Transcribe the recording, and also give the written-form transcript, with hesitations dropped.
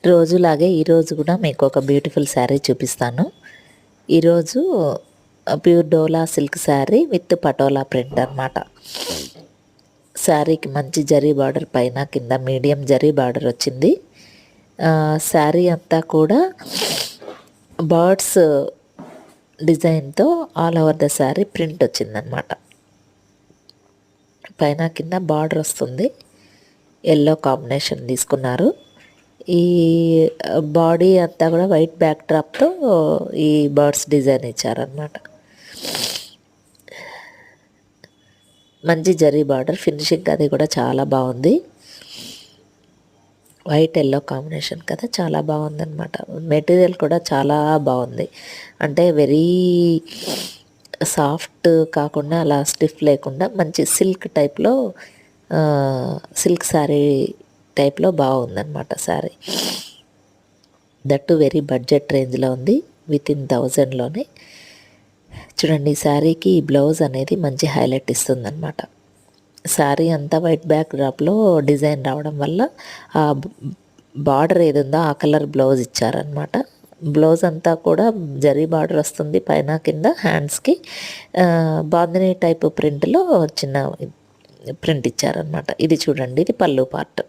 రోజులాగే ఈరోజు కూడా మీకు ఒక బ్యూటిఫుల్ శారీ చూపిస్తాను. ఈరోజు pure dola silk sari with patola print అనమాట. శారీకి మంచి జరీ బార్డర్, పైన కింద మీడియం జరీ బార్డర్ వచ్చింది. శారీ అంతా కూడా బర్డ్స్ డిజైన్తో all over the sari print వచ్చిందనమాట. పైన కింద బార్డర్ వస్తుంది. ఎల్లో కాంబినేషన్ తీసుకున్నారు. ఈ బాడీ అంతా కూడా వైట్ బ్యాక్ డ్రాప్తో ఈ బర్డ్స్ డిజైన్ ఇచ్చారనమాట. మంచి జరీ బార్డర్, ఫినిషింగ్ అది కూడా చాలా బాగుంది. వైట్ ఎల్లో కాంబినేషన్ కదా, చాలా బాగుందన్నమాట. మెటీరియల్ కూడా చాలా బాగుంది. అంటే వెరీ సాఫ్ట్ కాకుండా అలా స్టిఫ్ లేకుండా మంచి సిల్క్ టైప్లో, సిల్క్ శారీ టైప్లో బాగుందన్నమాట శారీ. దట్టు వెరీ బడ్జెట్ రేంజ్లో ఉంది, వితిన్ 1000లోనే. చూడండి, ఈ శారీకి ఈ బ్లౌజ్ అనేది మంచి హైలైట్ ఇస్తుందన్నమాట. శారీ అంతా వైట్ బ్యాక్ డ్రాప్లో డిజైన్ రావడం వల్ల ఆ బార్డర్ ఏది ఉందో ఆ కలర్ బ్లౌజ్ ఇచ్చారనమాట. బ్లౌజ్ అంతా కూడా జరీ బార్డర్ వస్తుంది, పైన కింద హ్యాండ్స్కి బాందిని టైప్ ప్రింట్లో చిన్న ప్రింట్ ఇచ్చారనమాట. ఇది చూడండి, ఇది పళ్ళు పార్ట్.